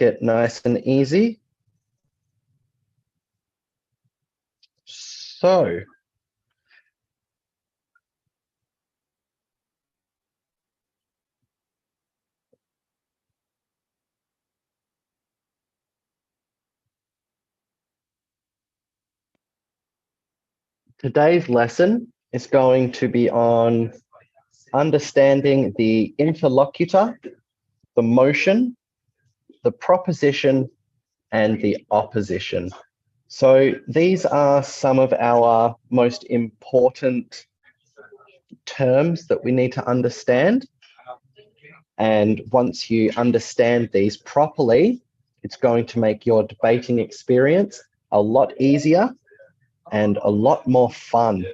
it nice and easy. So, today's lesson is going to be on understanding the interlocutor, the motion, the proposition, and the opposition. So these are some of our most important terms that we need to understand. And once you understand these properly, it's going to make your debating experience a lot easier and a lot more fun.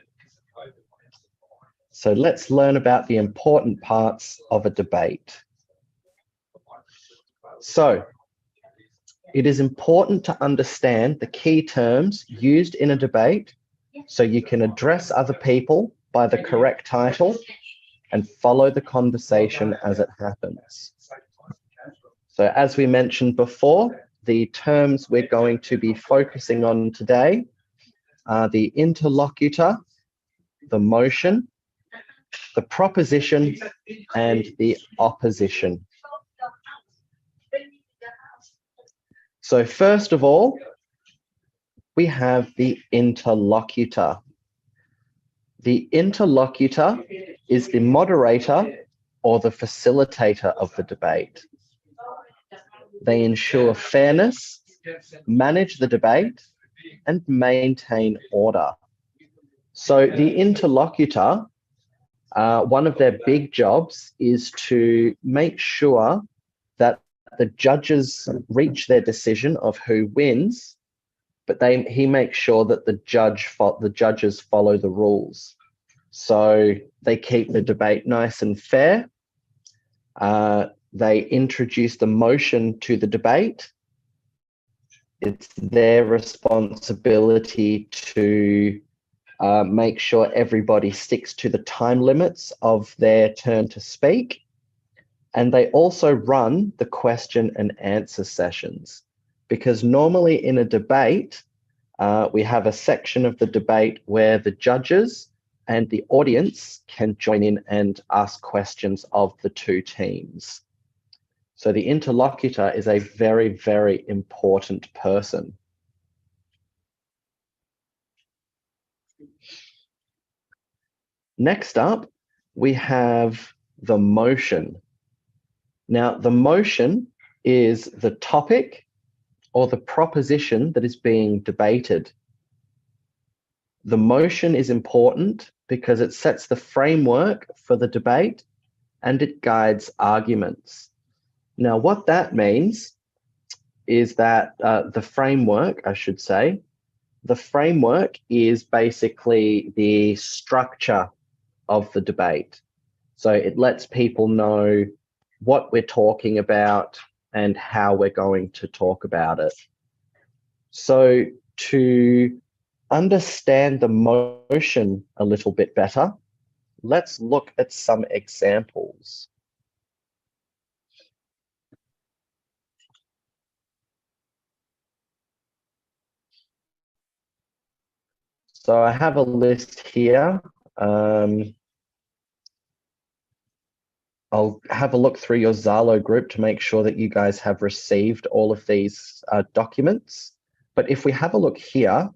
So let's learn about the important parts of a debate. So it is important to understand the key terms used in a debate so you can address other people by the correct title and follow the conversation as it happens. So as we mentioned before, the terms we're going to be focusing on today are the interlocutor, the motion, the proposition, and the opposition. So first of all, we have the interlocutor. The interlocutor is the moderator or the facilitator of the debate. They ensure fairness, manage the debate, and maintain order. So the interlocutor, one of their big jobs is to make sure that the judges reach their decision of who wins, but he makes sure that the judges follow the rules. So they keep the debate nice and fair. They introduce the motion to the debate. It's their responsibility to make sure everybody sticks to the time limits of their turn to speak. And they also run the question and answer sessions, because normally in a debate, we have a section of the debate where the judges and the audience can join in and ask questions of the two teams. So the interlocutor is a very, very important person. Next up, we have the motion. Now, the motion is the topic or the proposition that is being debated. The motion is important because it sets the framework for the debate and it guides arguments. Now, what that means is that the framework, I should say, the framework is basically the structure of the debate. So it lets people know what we're talking about and how we're going to talk about it. So to understand the motion a little bit better, let's look at some examples. So I have a list here. I'll have a look through your Zalo group to make sure that you guys have received all of these documents. But if we have a look here,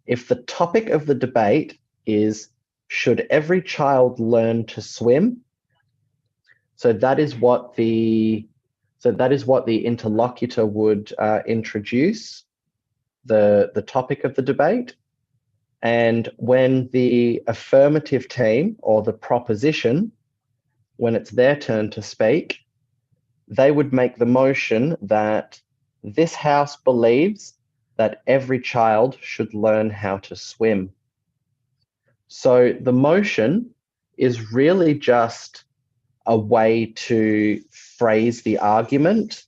if the topic of the debate is, should every child learn to swim? So that is what the interlocutor would introduce, the topic of the debate. And when the affirmative team or the proposition, when it's their turn to speak, they would make the motion that this house believes that every child should learn how to swim. So the motion is really just a way to phrase the argument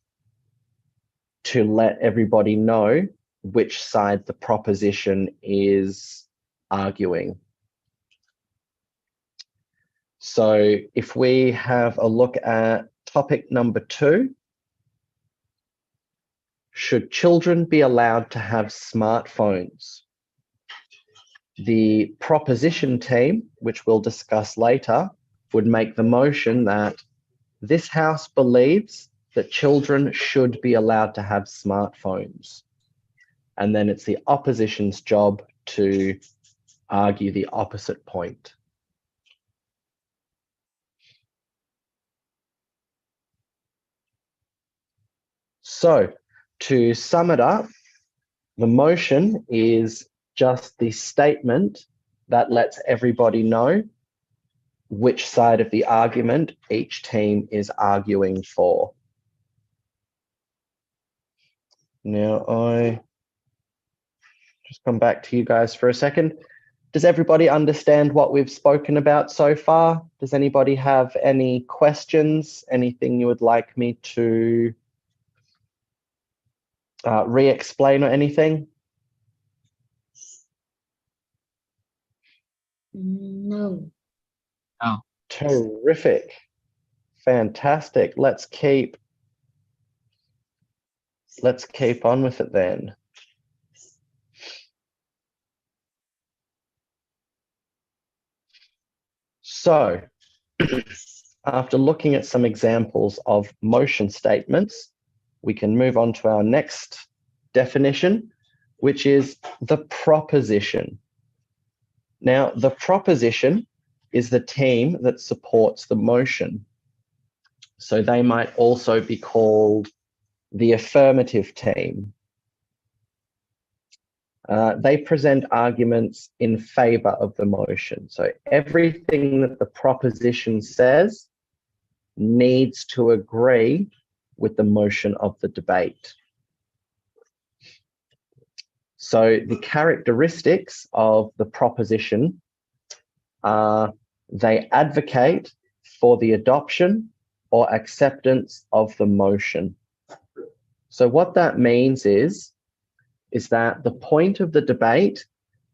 to let everybody know which side the proposition is arguing. So if we have a look at topic number 2, should children be allowed to have smartphones? The proposition team, which we'll discuss later, would make the motion that this house believes that children should be allowed to have smartphones. And then it's the opposition's job to argue the opposite point. So to sum it up, the motion is just the statement that lets everybody know which side of the argument each team is arguing for. Now I just come back to you guys for a second. Does everybody understand what we've spoken about so far? Does anybody have any questions? Anything you would like me to re-explain or anything? No. Oh. Terrific. Fantastic. Let's keep on with it then. So, after looking at some examples of motion statements, we can move on to our next definition, which is the proposition. Now, the proposition is the team that supports the motion. So they might also be called the affirmative team. They present arguments in favor of the motion. So everything that the proposition says needs to agree with the motion of the debate. So the characteristics of the proposition are they advocate for the adoption or acceptance of the motion. So what that means is that the point of the debate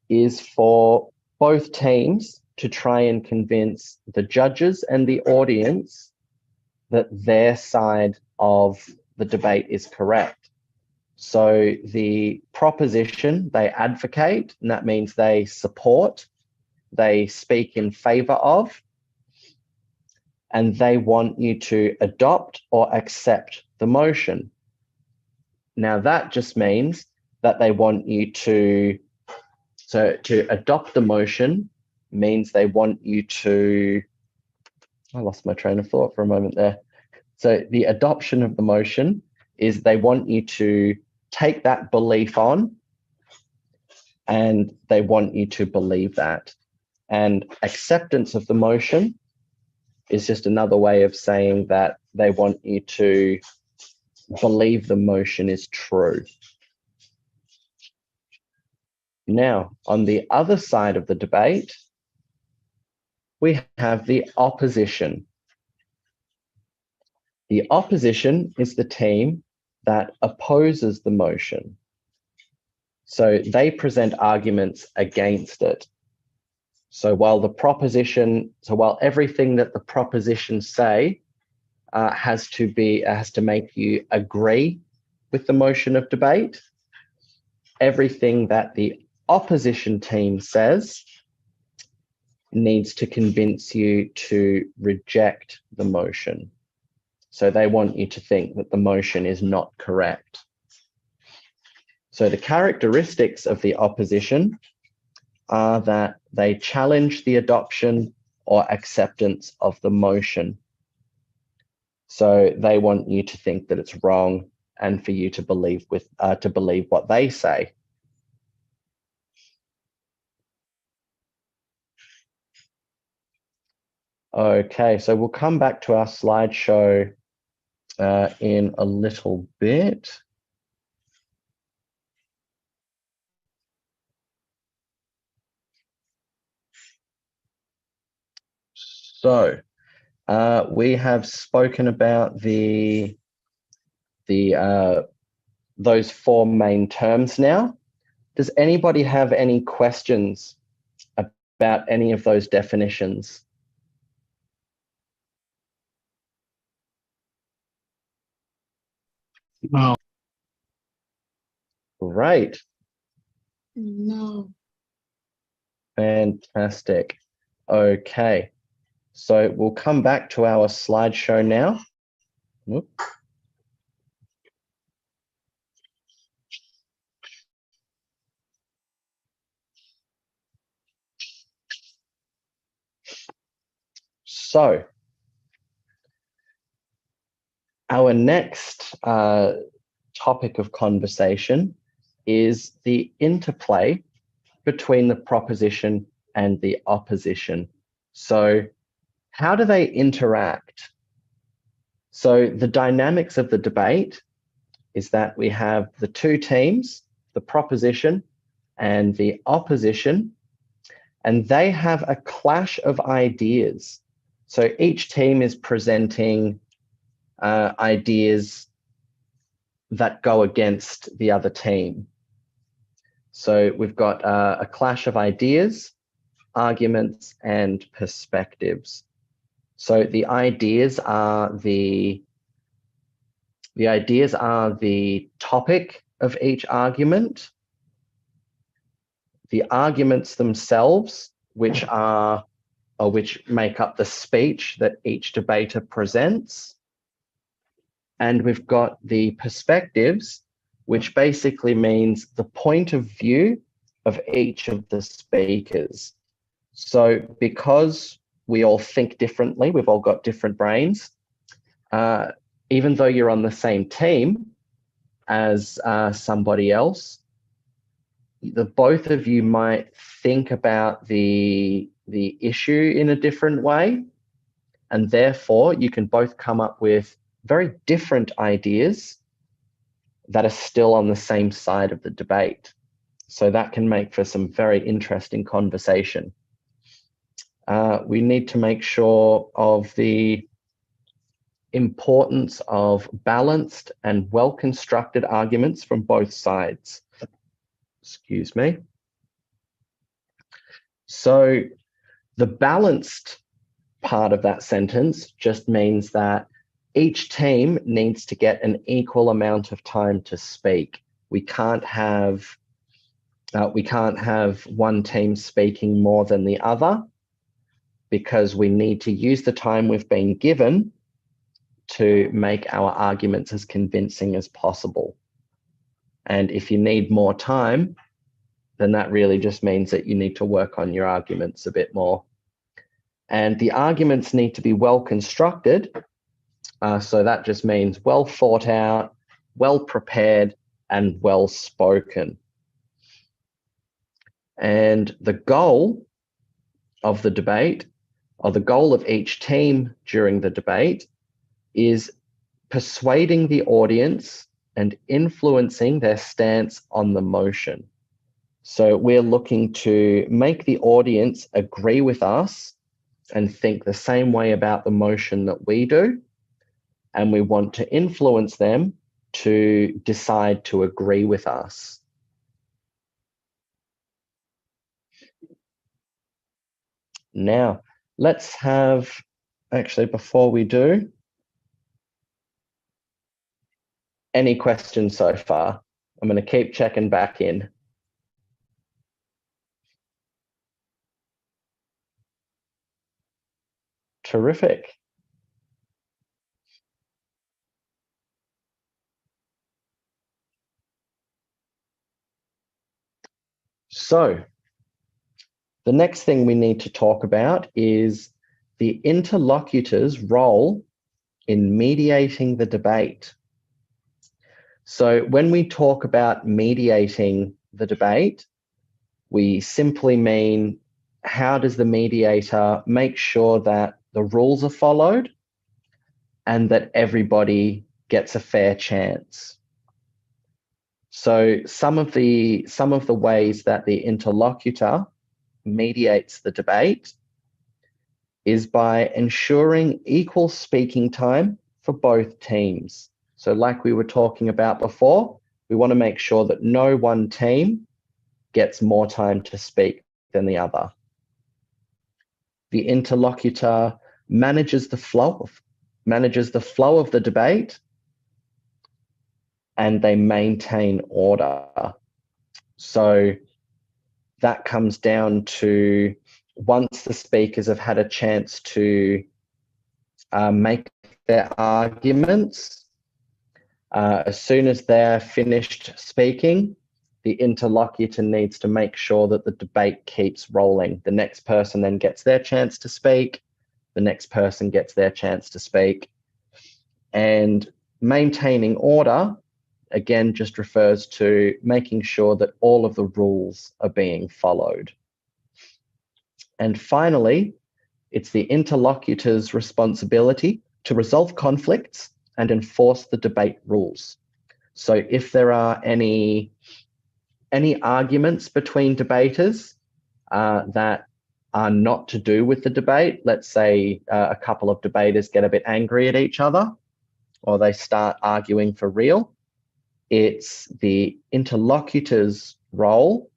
is for both teams to try and convince the judges and the audience that their side of the debate is correct. So the proposition, they advocate, and that means they support, they speak in favor of, and they want you to adopt or accept the motion. Now that just means that they want you to adopt the motion means they want you to, I lost my train of thought for a moment there. So the adoption of the motion is they want you to take that belief on and they want you to believe that. And acceptance of the motion is just another way of saying that they want you to believe the motion is true. Now, on the other side of the debate, we have the opposition. The opposition is the team that opposes the motion. So they present arguments against it. So while everything that the propositions say has to make you agree with the motion of debate, everything that the opposition team says needs to convince you to reject the motion. So they want you to think that the motion is not correct. So the characteristics of the opposition are that they challenge the adoption or acceptance of the motion. So they want you to think that it's wrong and for you to believe what they say. Okay, so we'll come back to our slideshow in a little bit. So we have spoken about those four main terms now. Does anybody have any questions about any of those definitions? No. Great. No. Fantastic. Okay. So we'll come back to our slideshow now. Whoop. So our next topic of conversation is the interplay between the proposition and the opposition. So how do they interact? So the dynamics of the debate is that we have the two teams, the proposition and the opposition, and they have a clash of ideas. So each team is presenting ideas that go against the other team. So we've got a clash of ideas, arguments, and perspectives. So the ideas are the topic of each argument, the arguments themselves, which make up the speech that each debater presents, and we've got the perspectives, which basically means the point of view of each of the speakers. So because we all think differently, we've all got different brains, even though you're on the same team as somebody else, the both of you might think about the issue in a different way, and therefore you can both come up with very different ideas that are still on the same side of the debate. So that can make for some very interesting conversation. We need to make sure of the importance of balanced and well-constructed arguments from both sides. Excuse me. So the balanced part of that sentence just means that each team needs to get an equal amount of time to speak. We can't have one team speaking more than the other, because we need to use the time we've been given to make our arguments as convincing as possible. And if you need more time, then that really just means that you need to work on your arguments a bit more. And the arguments need to be well constructed. So that just means well thought out, well prepared, and well spoken. And the goal of the debate, or the goal of each team during the debate, is persuading the audience and influencing their stance on the motion. So we're looking to make the audience agree with us and think the same way about the motion that we do. And we want to influence them to decide to agree with us. Now, let's have, actually, before we do, any questions so far? I'm going to keep checking back in. Terrific. So, the next thing we need to talk about is the interlocutor's role in mediating the debate. So when we talk about mediating the debate, we simply mean, how does the mediator make sure that the rules are followed and that everybody gets a fair chance? So some of the ways that the interlocutor mediates the debate is by ensuring equal speaking time for both teams. So like we were talking about before, we want to make sure that no one team gets more time to speak than the other. The interlocutor manages the flow of the debate, and they maintain order. So that comes down to once the speakers have had a chance to make their arguments, as soon as they're finished speaking, the interlocutor needs to make sure that the debate keeps rolling. The next person then gets their chance to speak. The next person gets their chance to speak. And maintaining order, again, just refers to making sure that all of the rules are being followed. And finally, it's the interlocutor's responsibility to resolve conflicts and enforce the debate rules. So if there are any arguments between debaters that are not to do with the debate, let's say a couple of debaters get a bit angry at each other or they start arguing for real, it's the interlocutor's role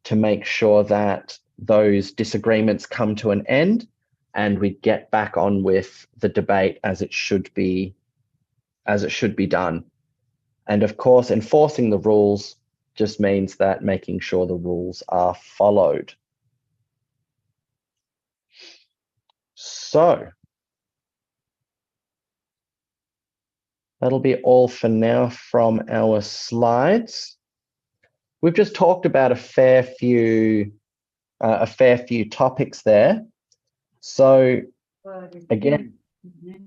to make sure that those disagreements come to an end and we get back on with the debate as it should be done. And of course, enforcing the rules just means that making sure the rules are followed. So that'll be all for now from our slides. We've just talked about a fair few topics there. So again,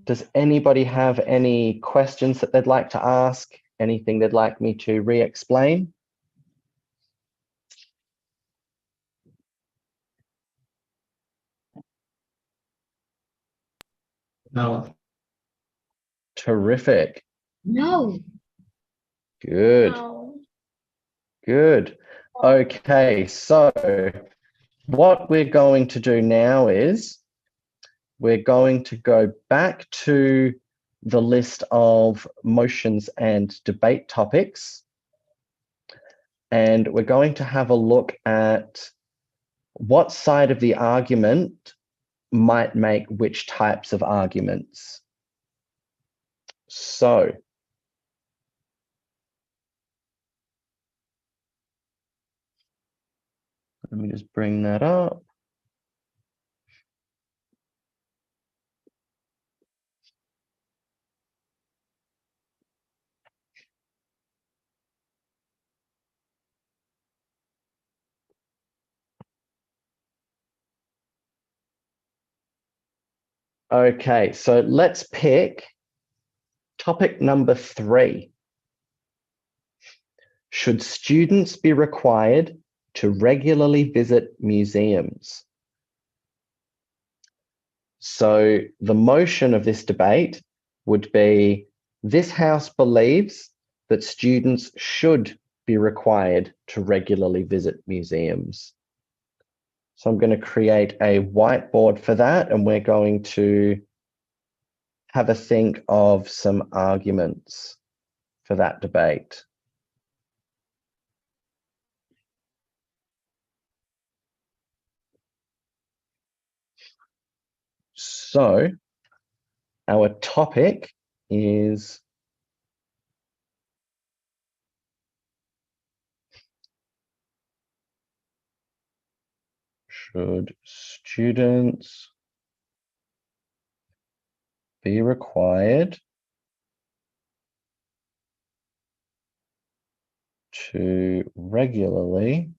does anybody have any questions that they'd like to ask? Anything they'd like me to re-explain? No. Terrific. No. Good. No. Good. Okay, so what we're going to do now is we're going to go back to the list of motions and debate topics, and we're going to have a look at what side of the argument might make which types of arguments. So let me just bring that up. Okay, so let's pick topic number 3. Should students be required to regularly visit museums? So the motion of this debate would be, this House believes that students should be required to regularly visit museums. So I'm going to create a whiteboard for that, and we're going to have a think of some arguments for that debate. So our topic is should students be required to regularly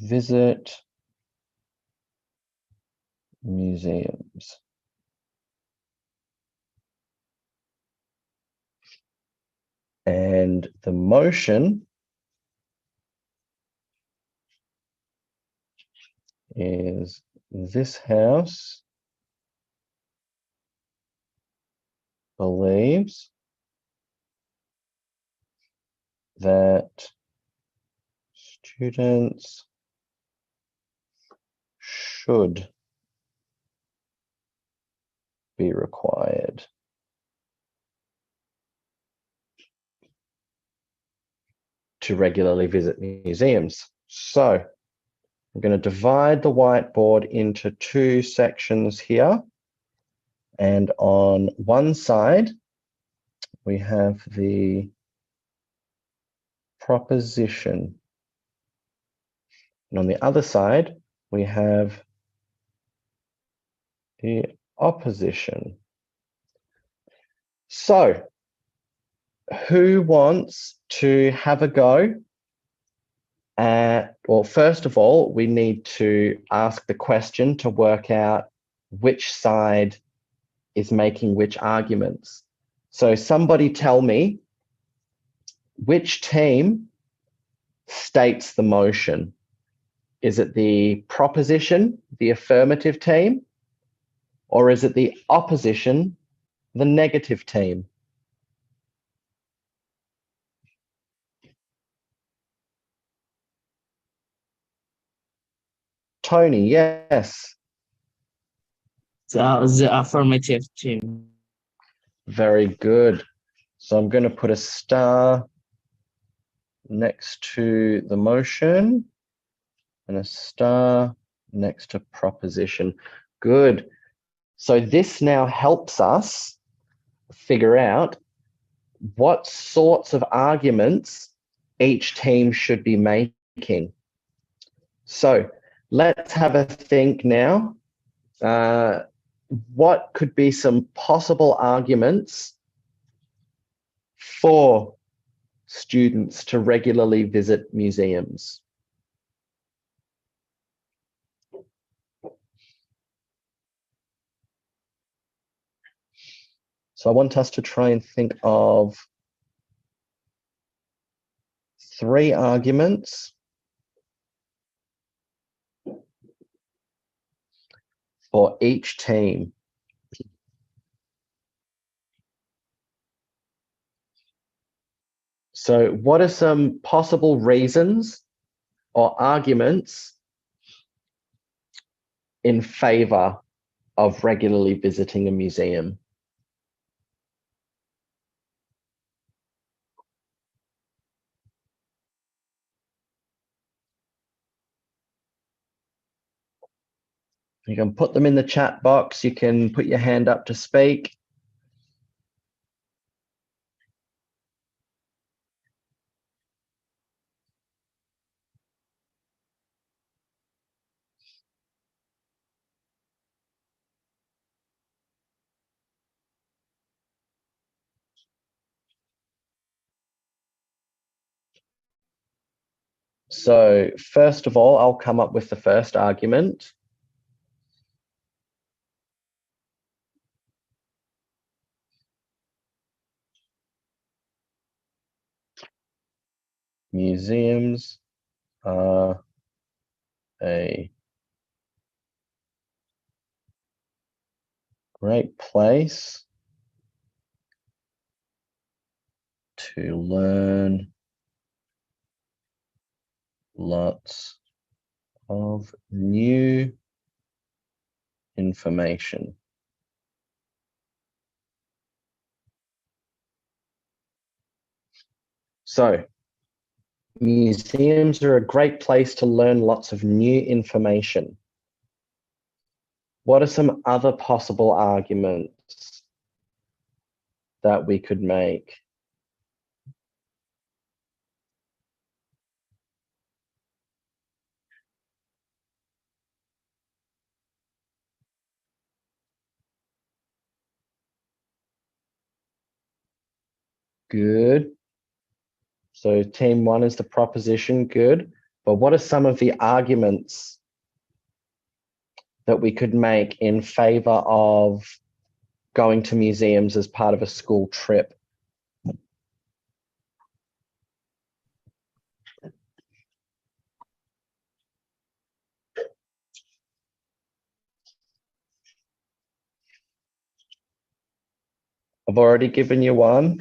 visit museums? And the motion is, this House believes that students should be required to regularly visit museums. So I'm going to divide the whiteboard into 2 sections here. And on one side, we have the proposition. And on the other side, we have the opposition. So, who wants to have a go? Well, first of all, we need to ask the question to work out which side is making which arguments. So somebody tell me which team states the motion. Is it the proposition, the affirmative team, or is it the opposition, the negative team? Tony, yes. The affirmative team. Very good. So I'm going to put a star next to the motion and a star next to proposition. Good. So this now helps us figure out what sorts of arguments each team should be making. So let's have a think now. What could be some possible arguments for students to regularly visit museums? So I want us to try and think of 3 arguments for each team. So what are some possible reasons or arguments in favor of regularly visiting a museum? You can put them in the chat box. You can put your hand up to speak. So first of all, I'll come up with the first argument. Museums are a great place to learn lots of new information. So, museums are a great place to learn lots of new information. What are some other possible arguments that we could make? Good. So team 1 is the proposition, good. But what are some of the arguments that we could make in favor of going to museums as part of a school trip? I've already given you one.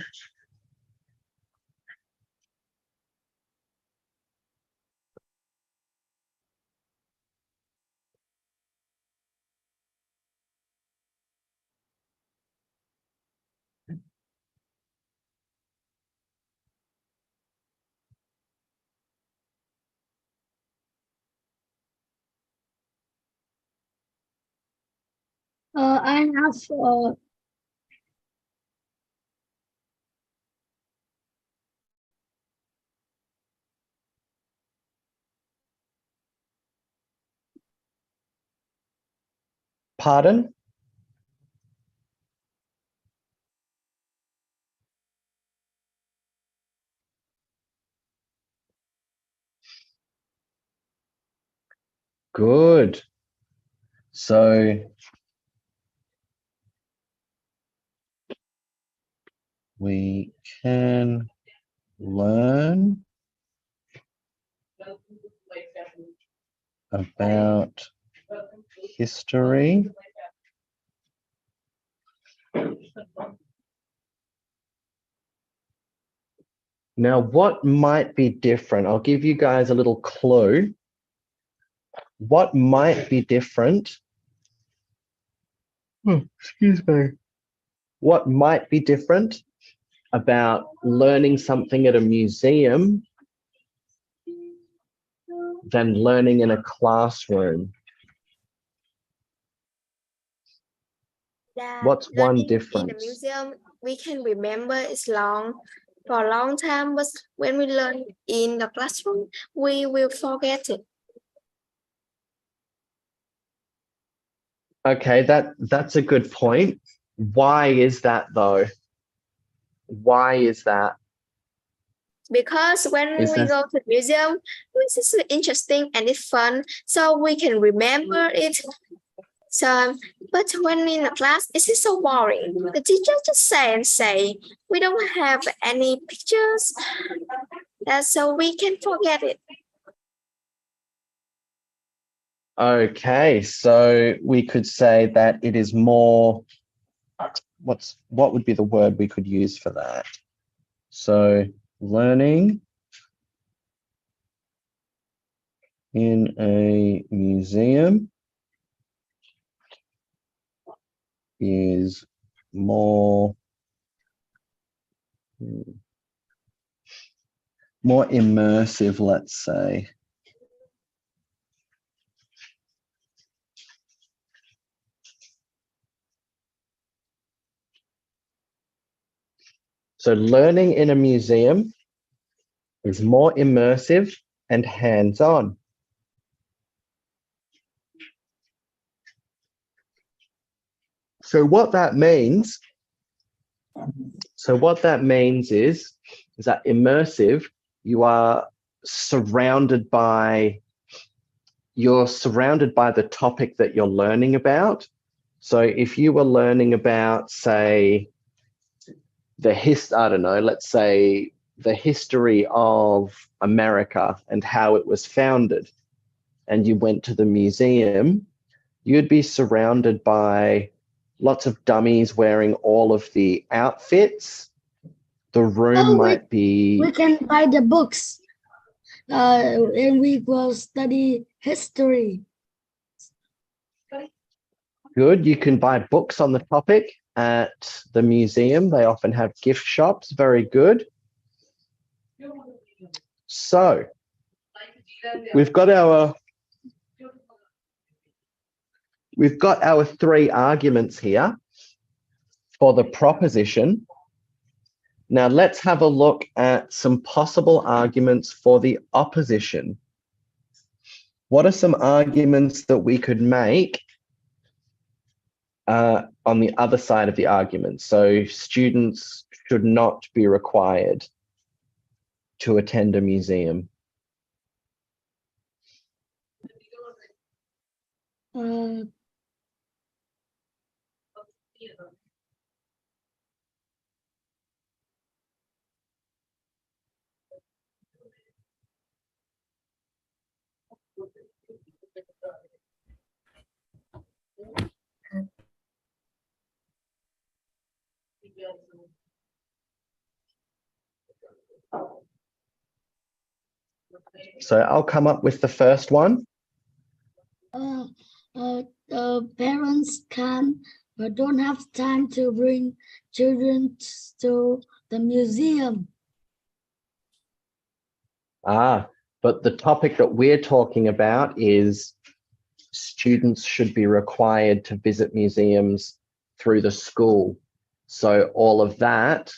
I have Pardon? Good. So we can learn about history now. What might be different? I'll give you guys a little clue. What might be different? Excuse me. What might be different about learning something at a museum than learning in a classroom? That What's one learning in a difference? museum, we can remember it's long for a long time, but when we learn in the classroom, we will forget it. Okay, that's a good point. Why is that though? Why is that? Because when Is we there go to the museum, this is interesting and it's fun, so we can remember it. So, but when in a class, it is so boring. The teacher just say and say, we don't have any pictures, so we can forget it. okay? So we could say that it is more. What would be the word we could use for that? So learning in a museum is more immersive, let's say. So learning in a museum is more immersive and hands-on. So what that means is that immersive, you're surrounded by the topic that you're learning about. So if you were learning about, say, let's say the history of America and how it was founded, and you went to the museum, you'd be surrounded by lots of dummies wearing all of the outfits. The room might be... We can buy the books and we will study history. Good. You can buy books on the topic at the museum. They often have gift shops. Very good. So we've got our three arguments here for the proposition. Now let's have a look at some possible arguments for the opposition. What are some arguments that we could make on the other side of the argument? So students should not be required to attend a museum. So I'll come up with the first one. Parents don't have time to bring children to the museum. But the topic that we're talking about is students should be required to visit museums through the school. So all of that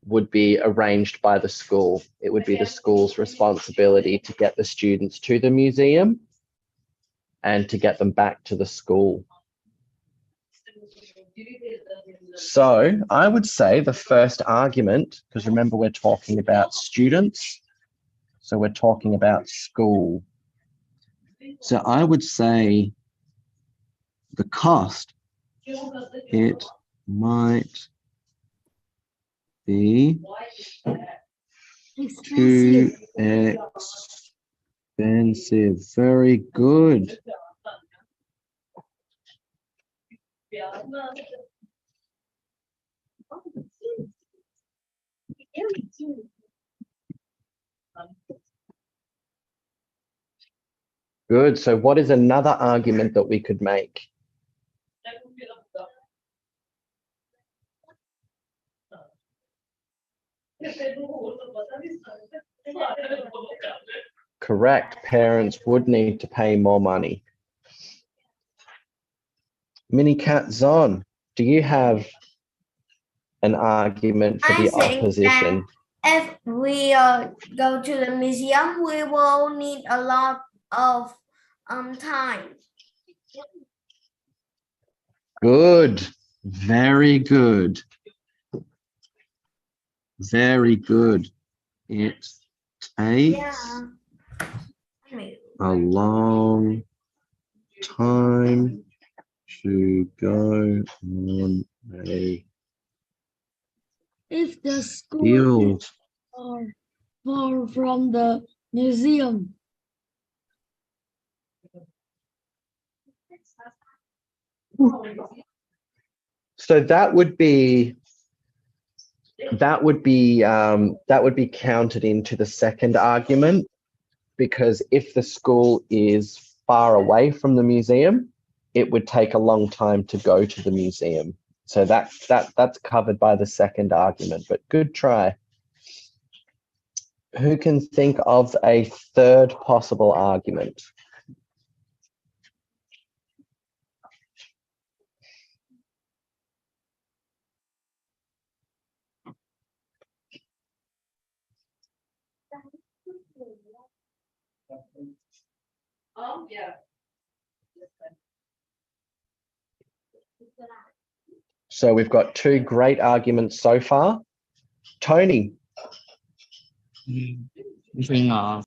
would be arranged by the school. It would be the school's responsibility to get the students to the museum and to get them back to the school. So I would say the first argument, because remember we're talking about students, so we're talking about school. So I would say the cost, it might be too expensive. Very good. Good. So what is another argument that we could make? Correct. Parents would need to pay more money. Minicat Zon, do you have an argument for the opposition? If we go to the museum, we will need a lot of time. Good. Very good. Very good. It takes a long time to go on a If the school field. is far from the museum, So that would be counted into the second argument, because if the school is far away from the museum, it would take a long time to go to the museum. So that's covered by the second argument, but good try. Who can think of a third possible argument? So we've got two great arguments so far. Tony. Thinking of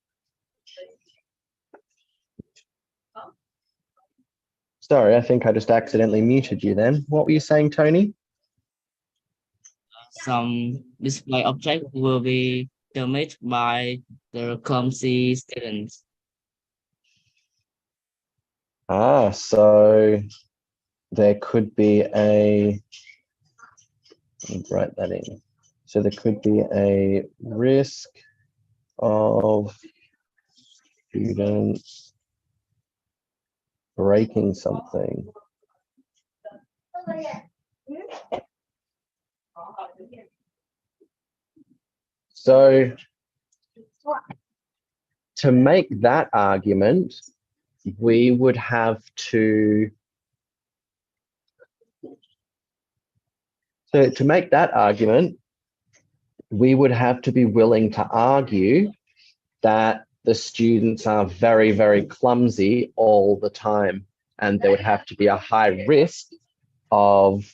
Sorry, I think I just accidentally muted you then. What were you saying, Tony? some display object will be damaged by the clumsy students. So there could be a, let me write that in. So there could be a risk of students breaking something. So to make that argument, we would have to, we would have to be willing to argue that the students are very, very clumsy all the time, and there would have to be a high risk of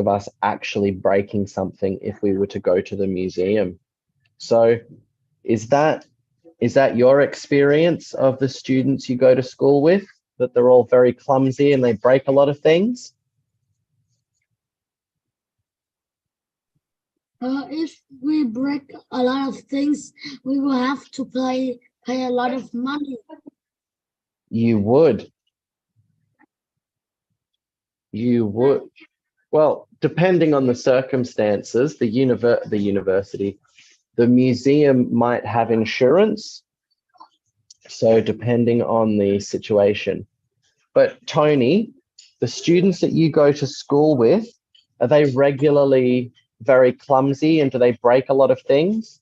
us actually breaking something if we were to go to the museum. So is that your experience of the students you go to school with, that they're all very clumsy and they break a lot of things? if we break a lot of things, we will have to pay a lot of money. You would. Well, depending on the circumstances, the university, the museum might have insurance. So depending on the situation. But Tony, the students that you go to school with, are they regularly very clumsy and do they break a lot of things?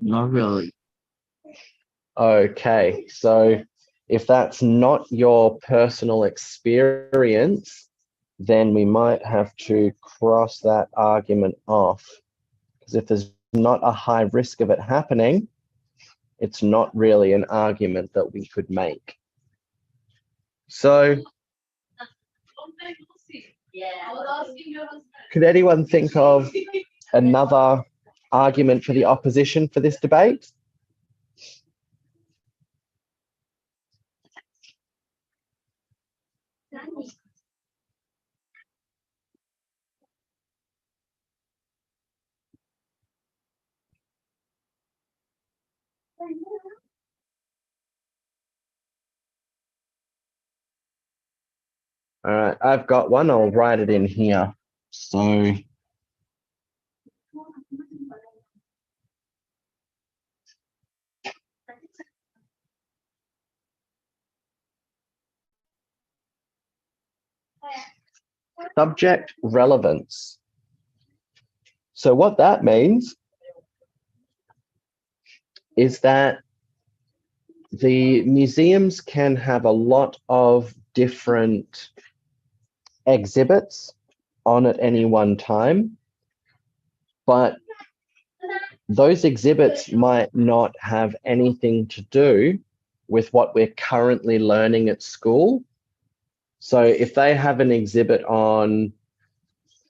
Not really. Okay, so if that's not your personal experience, then we might have to cross that argument off. Because if there's not a high risk of it happening, it's not really an argument that we could make. So, could anyone think of another argument for the opposition for this debate? All right, I've got one. I'll write it in here. So, subject relevance. So what that means is that the museums can have a lot of different exhibits on at any one time, but those exhibits might not have anything to do with what we're currently learning at school. So if they have an exhibit on,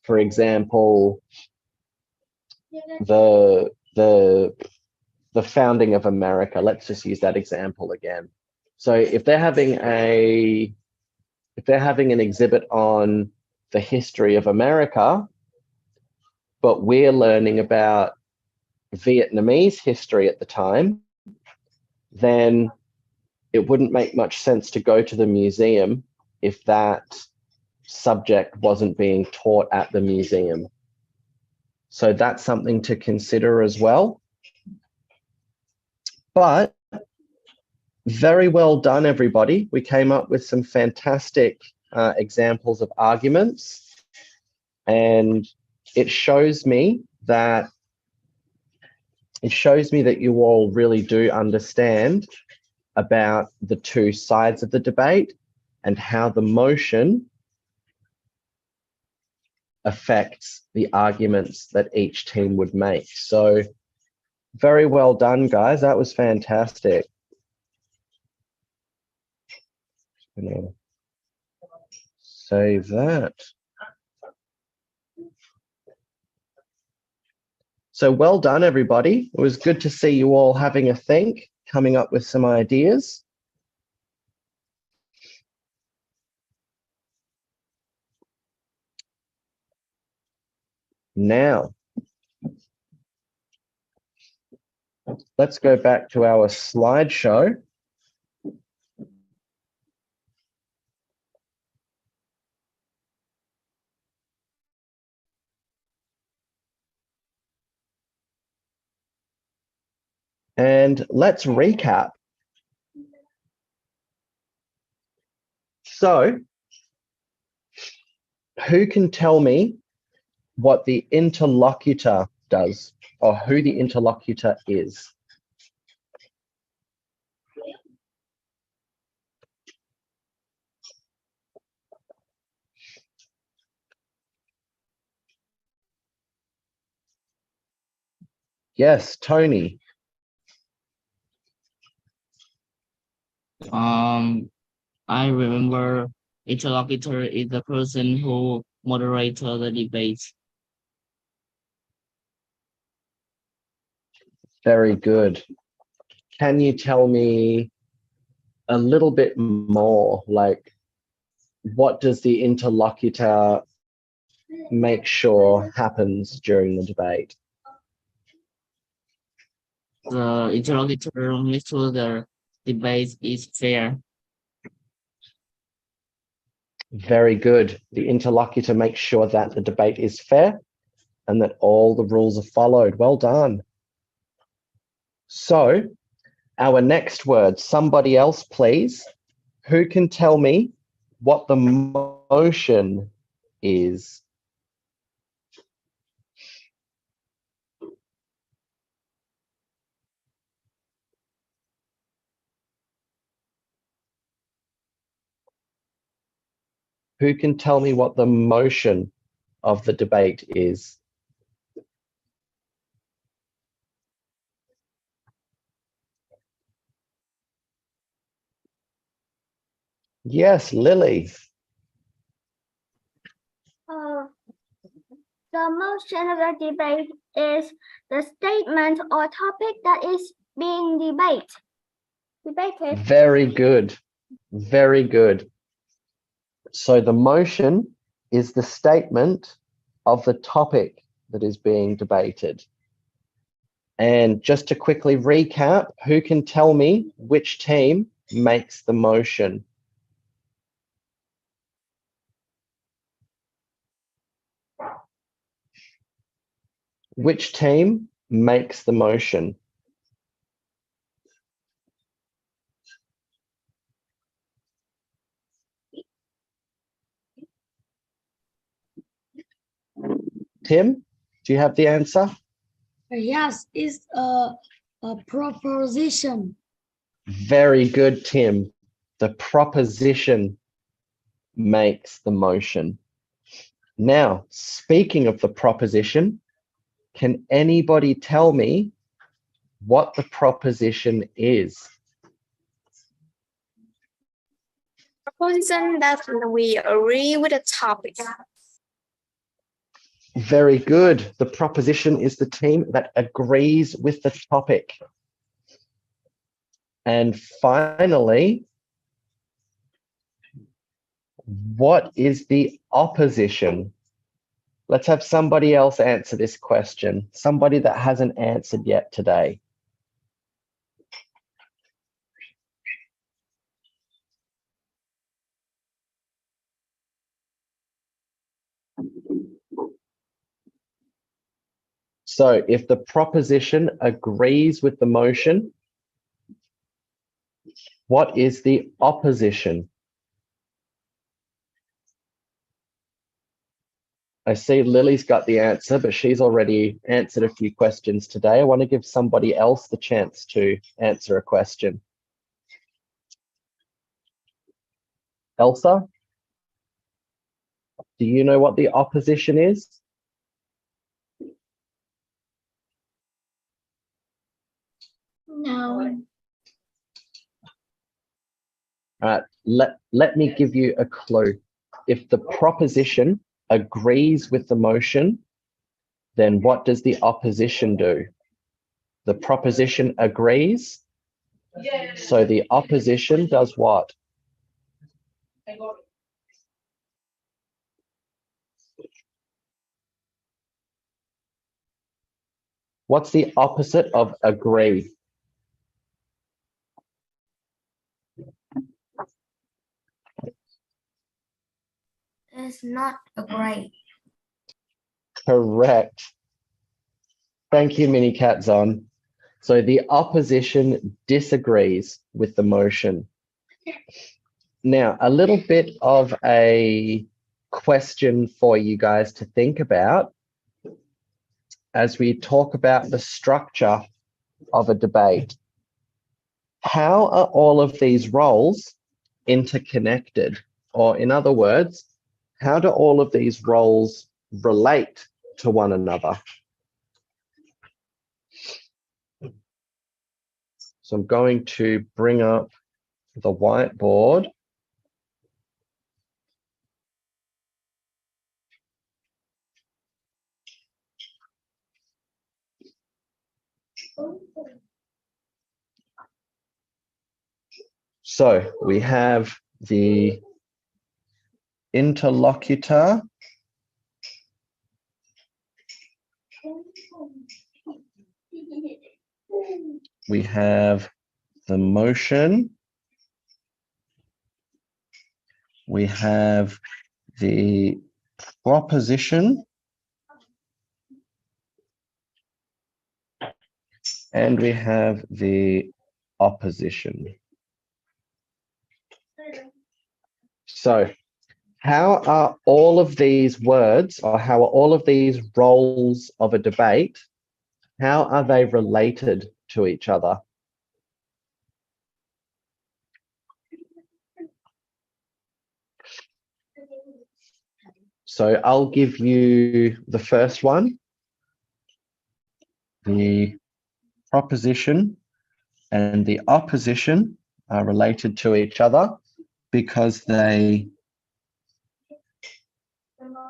for example, the founding of America, let's just use that example again. So if they're having an exhibit on the history of America, but we're learning about Vietnamese history at the time, then it wouldn't make much sense to go to the museum if that subject wasn't being taught at the museum. So that's something to consider as well. But very well done, everybody. We came up with some fantastic examples of arguments, and it shows me that you all really do understand about the two sides of the debate and how the motion affects the arguments that each team would make. So very well done, guys. That was fantastic. Save that. So well done, everybody. It was good to see you all having a think, coming up with some ideas. Now, let's go back to our slideshow. And let's recap. So, who can tell me what the interlocutor does, or who the interlocutor is? Yes, Tony. I remember interlocutor is the person who moderates the debate. Very good. Can you tell me a little bit more, like what does the interlocutor make sure happens during the debate? The interlocutor makes sure the debate is fair. Very good. The interlocutor makes sure that the debate is fair and that all the rules are followed. Well done. So, our next word, somebody else, please. Who can tell me what the motion is? Who can tell me what the motion of the debate is? Yes, Lily. The motion of the debate is the statement or topic that is being debated. Very good. Very good. So the motion is the statement of the topic that is being debated. And just to quickly recap, who can tell me which team makes the motion? Which team makes the motion? Tim, do you have the answer? Yes, it's a proposition. Very good, Tim. The proposition makes the motion. Now, speaking of the proposition, can anybody tell me what the proposition is? Proposition that we agree with the topic. Very good. The proposition is the team that agrees with the topic. And finally, what is the opposition? Let's have somebody else answer this question. Somebody that hasn't answered yet today. So if the proposition agrees with the motion, what is the opposition? I see Lily's got the answer, but she's already answered a few questions today. I want to give somebody else the chance to answer a question. Elsa, do you know what the opposition is? No. Let me give you a clue. If the proposition agrees with the motion, then what does the opposition do? The proposition agrees, so the opposition does what? What's the opposite of agree? It's not agree. Correct. Thank you, Mini Catzon. So the opposition disagrees with the motion. Now, a little bit of a question for you guys to think about as we talk about the structure of a debate. How are all of these roles interconnected? Or in other words, how do all of these roles relate to one another? So I'm going to bring up the whiteboard. So we have the interlocutor, we have the motion, we have the proposition, and we have the opposition. So how are all of these words, or how are all of these roles of a debate, how are they related to each other? So I'll give you the first one. The proposition and the opposition are related to each other because they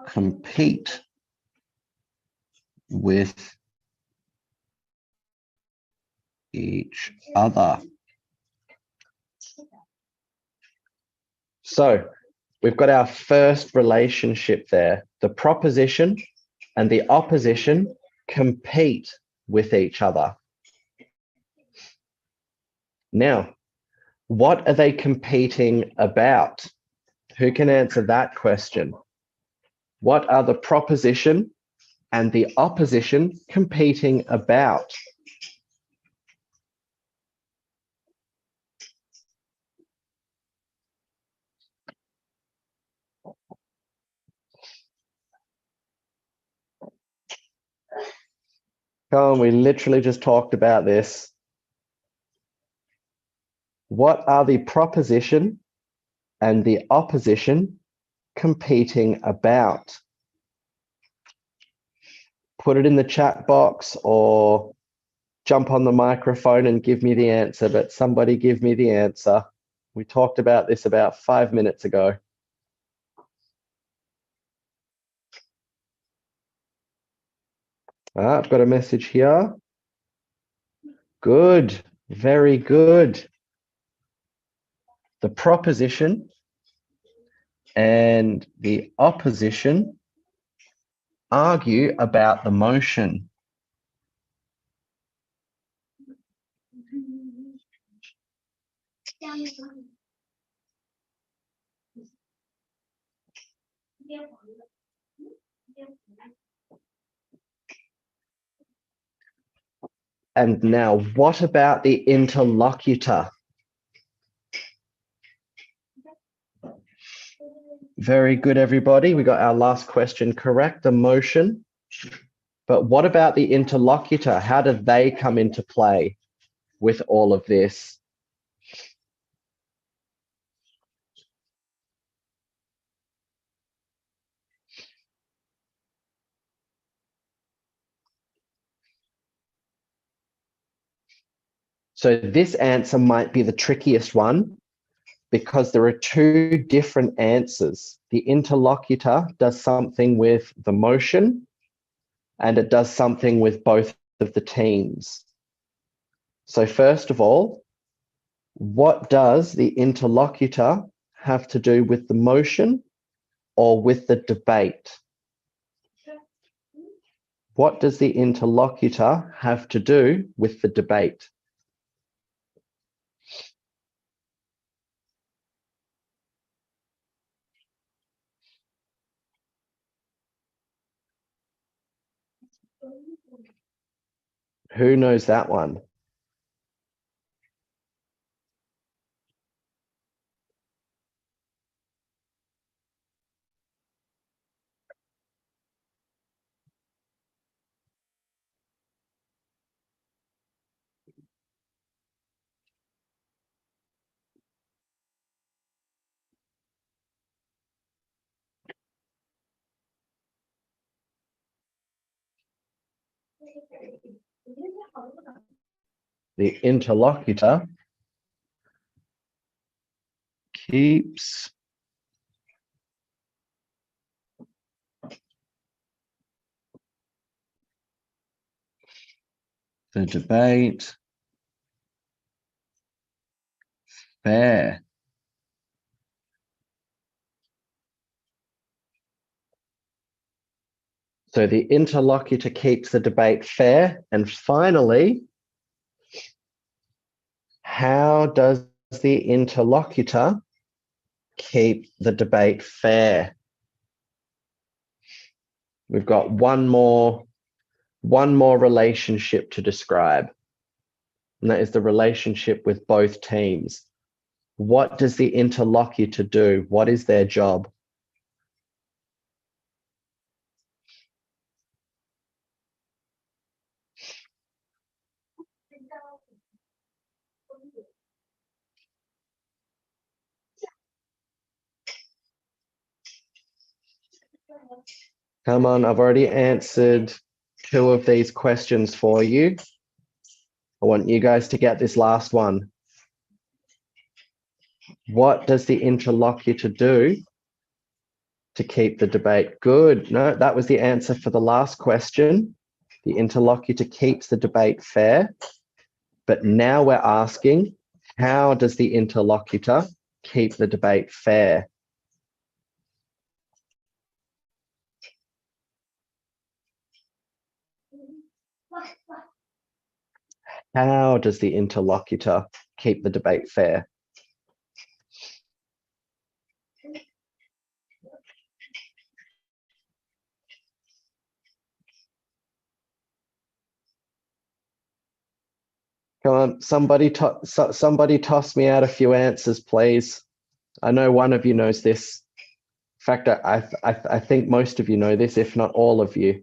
compete with each other. So we've got our first relationship there. The proposition and the opposition compete with each other. Now, what are they competing about? Who can answer that question? What are the proposition and the opposition competing about? Colin, we literally just talked about this. What are the proposition and the opposition competing about? Put it in the chat box or jump on the microphone and give me the answer, but somebody give me the answer. We talked about this about 5 minutes ago. I've got a message here. Good, very good. The proposition and the opposition argue about the motion. And now, what about the interlocutor? Very good, everybody. We got our last question correct, the motion. But what about the interlocutor? How do they come into play with all of this? So this answer might be the trickiest one because there are two different answers. The interlocutor does something with the motion and it does something with both of the teams. So first of all, what does the interlocutor have to do with the motion or with the debate? What does the interlocutor have to do with the debate? Who knows that one? The interlocutor keeps the debate fair. So the interlocutor keeps the debate fair. And finally, how does the interlocutor keep the debate fair? We've got one more relationship to describe, and that is the relationship with both teams. What does the interlocutor do? What is their job? Come on, I've already answered 2 of these questions for you. I want you guys to get this last one. What does the interlocutor do to keep the debate? Good. No, that was the answer for the last question. The interlocutor keeps the debate fair. But now we're asking, how does the interlocutor keep the debate fair? How does the interlocutor keep the debate fair? Come on, somebody toss me out a few answers, please. I know one of you knows this. In fact, I think most of you know this, if not all of you.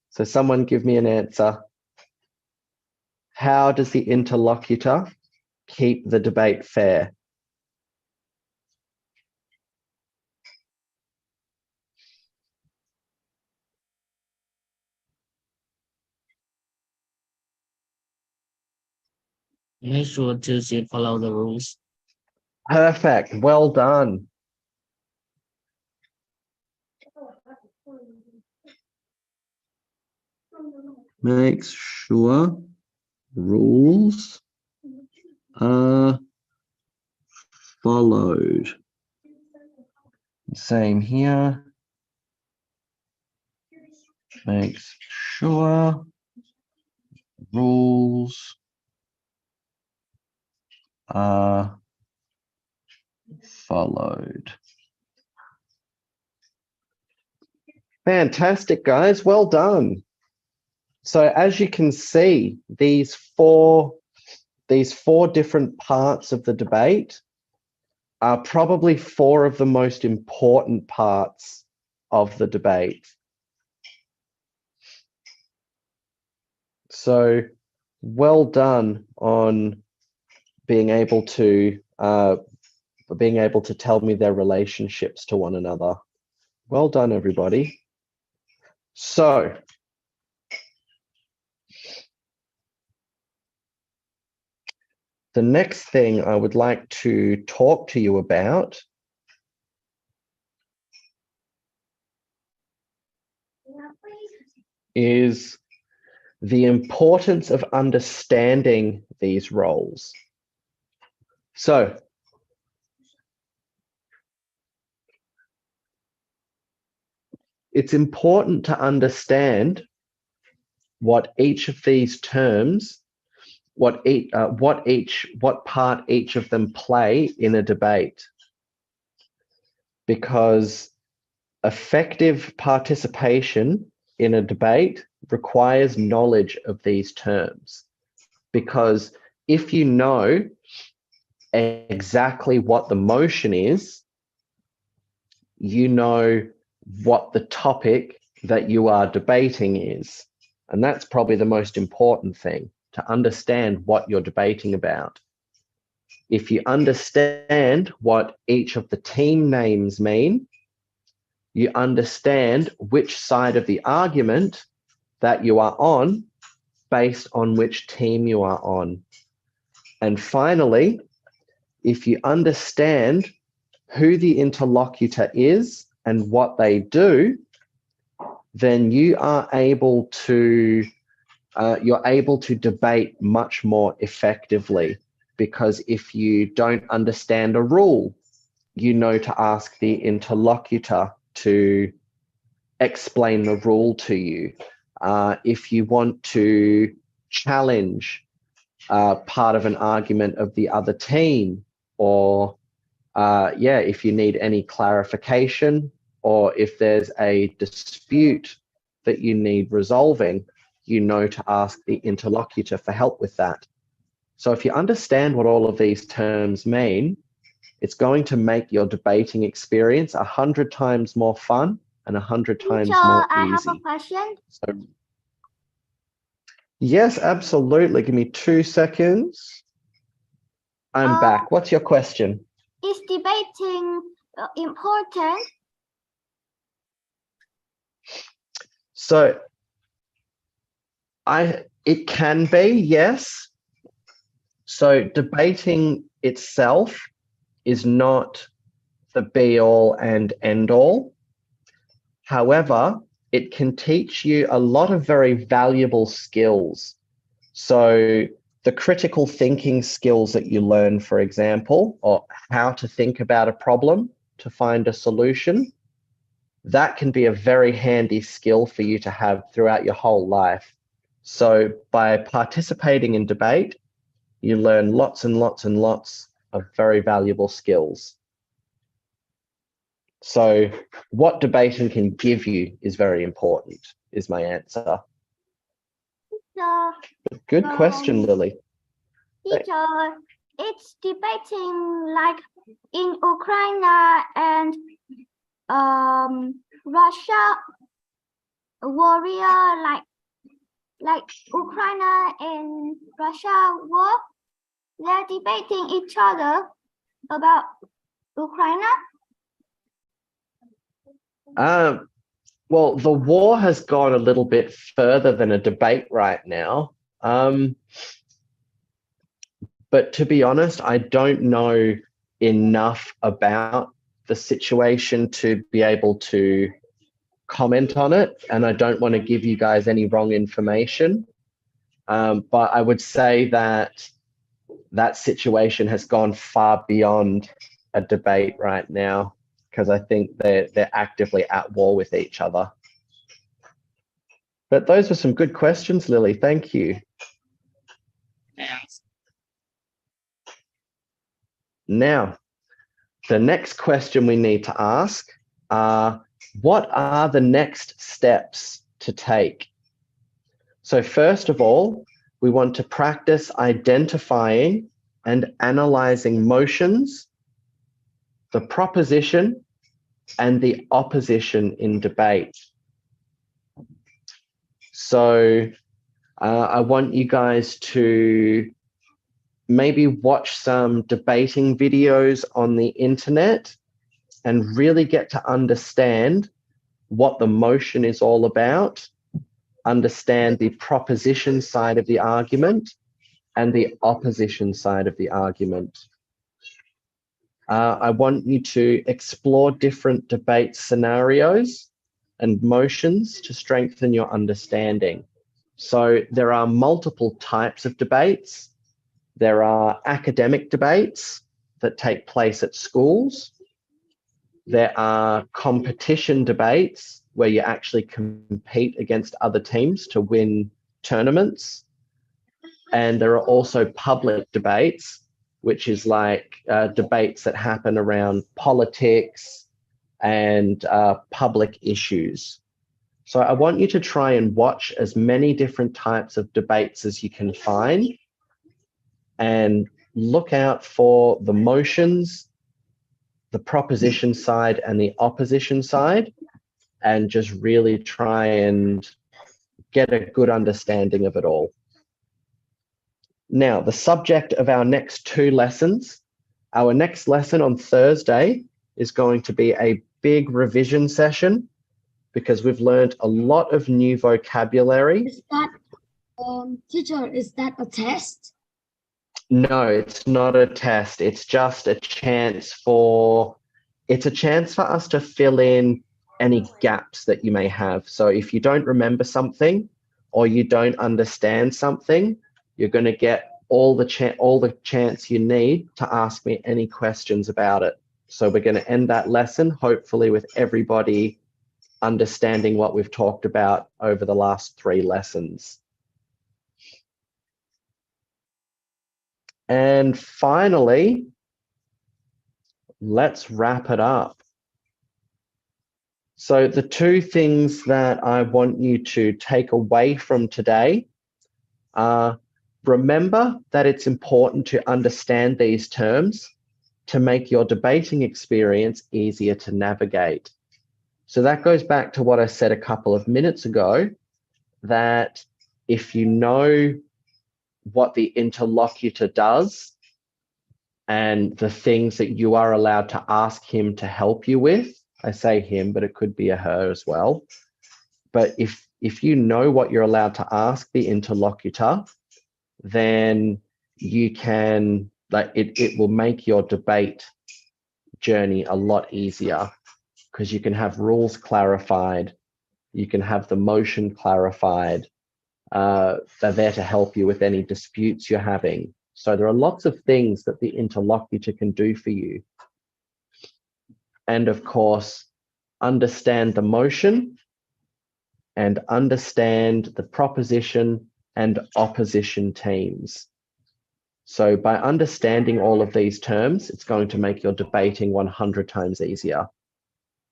So someone give me an answer. How does the interlocutor keep the debate fair? Make sure to follow the rules. Perfect. Well done. Makes sure rules are followed. Same here. Makes sure rules are followed. Fantastic, guys. Well done. So as you can see, these four different parts of the debate are probably four of the most important parts of the debate. So well done on being able to tell me their relationships to one another. Well done, everybody. So the next thing I would like to talk to you about is the importance of understanding these roles. So it's important to understand what each of these terms, what part each of them play in a debate, because effective participation in a debate requires knowledge of these terms. Because if you know exactly what the motion is, you know what the topic that you are debating is. And that's probably the most important thing, to understand what you're debating about. If you understand what each of the team names mean, you understand which side of the argument that you are on based on which team you are on. And finally, if you understand who the interlocutor is and what they do, then you are able to you're able to debate much more effectively, because if you don't understand a rule, you know to ask the interlocutor to explain the rule to you. If you want to challenge part of an argument of the other team, or if you need any clarification, or if there's a dispute that you need resolving, you know to ask the interlocutor for help with that. So if you understand what all of these terms mean, it's going to make your debating experience 100 times more fun and 100 times Teacher, more I have easy. a question. So, yes, absolutely. Give me 2 seconds. I'm back. What's your question? Is debating important? So it can be, yes. So debating itself is not the be all and end all. However, it can teach you a lot of very valuable skills. So the critical thinking skills that you learn, for example, or how to think about a problem to find a solution, that can be a very handy skill for you to have throughout your whole life. So by participating in debate, you learn lots and lots and lots of very valuable skills. So what debating can give you is very important, is my answer. So, Good question, Lily. teacher, it's debating like in Ukraine and Russia warrior like Ukraine and Russia war. They're debating each other about Ukraine. Well, the war has gone a little bit further than a debate right now. But to be honest, I don't know enough about the situation to be able to comment on it, and I don't want to give you guys any wrong information. But I would say that that situation has gone far beyond a debate right now, because I think they're actively at war with each other. But those were some good questions, Lily. Thank you. Yes. Now, the next question we need to ask are, what are the next steps to take? So first of all, we want to practice identifying and analyzing motions, the proposition, and the opposition in debate. So I want you guys to maybe watch some debating videos on the internet and really get to understand what the motion is all about, understand the proposition side of the argument and the opposition side of the argument. I want you to explore different debate scenarios and motions to strengthen your understanding. So there are multiple types of debates. There are academic debates that take place at schools. There are competition debates where you actually compete against other teams to win tournaments. And there are also public debates, which is like debates that happen around politics and public issues. So I want you to try and watch as many different types of debates as you can find and look out for the motions, the proposition side and the opposition side, and just really try and get a good understanding of it all. Now, the subject of our next two lessons, our next lesson on Thursday is going to be a big revision session because we've learned a lot of new vocabulary. Is that, teacher, is that a test? No, it's not a test. It's just a chance for us to fill in any gaps that you may have. So if you don't remember something or you don't understand something, you're going to get all the chance you need to ask me any questions about it. So we're going to end that lesson, hopefully with everybody understanding what we've talked about over the last 3 lessons. And finally, let's wrap it up. So the 2 things that I want you to take away from today are, remember that it's important to understand these terms to make your debating experience easier to navigate. So that goes back to what I said a couple of minutes ago, that if you know what the interlocutor does and the things that you are allowed to ask him to help you with, I say him, but it could be a her as well. But if you know what you're allowed to ask the interlocutor, then you can, like, it will make your debate journey a lot easier because you can have rules clarified, you can have the motion clarified. They're there to help you with any disputes you're having. So there are lots of things that the interlocutor can do for you. And of course, understand the motion and understand the proposition and opposition teams. So by understanding all of these terms, it's going to make your debating 100 times easier.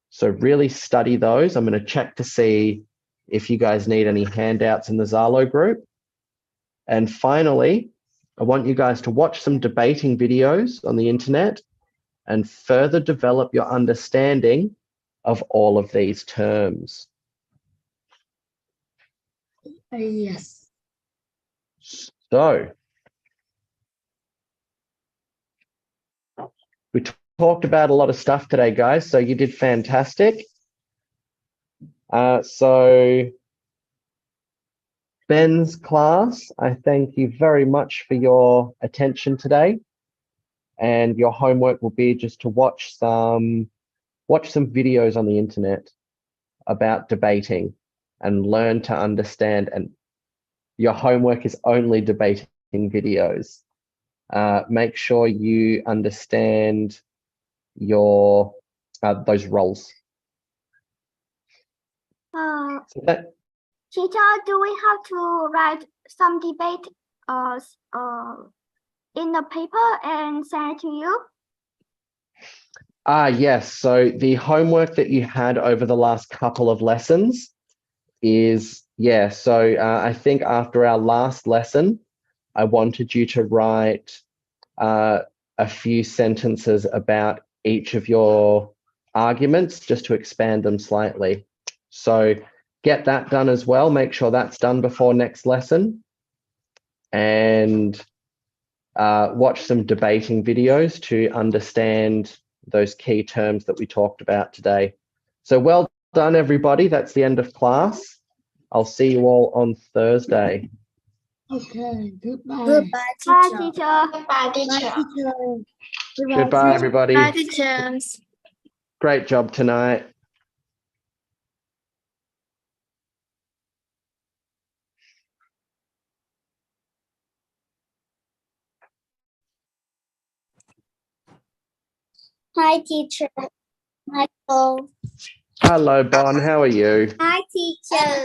So really study those. I'm going to check to see if you guys need any handouts in the Zalo group. And finally, I want you guys to watch some debating videos on the internet and further develop your understanding of all of these terms. Yes. So, we talked about a lot of stuff today, guys, so you did fantastic. So, Ben's class, I thank you very much for your attention today. And your homework will be just to watch some videos on the internet about debating and learn to understand. And your homework is only debating videos. Make sure you understand your those roles. So that, Teacher, do we have to write some debate in the paper and send it to you? yes, so the homework that you had over the last couple of lessons is, yeah, so I think after our last lesson, I wanted you to write a few sentences about each of your arguments just to expand them slightly. So get that done as well. Make sure that's done before next lesson. And watch some debating videos to understand those key terms that we talked about today. So well done, everybody. That's the end of class. I'll see you all on Thursday. Okay. Goodbye. Goodbye, Bye, teacher. teacher. Goodbye, Bye, teacher. teacher. Goodbye, everybody. Bye, teachers. Great job tonight. Hi, teacher. Hi, Paul. Hello, Bon. How are you? Hi, teacher.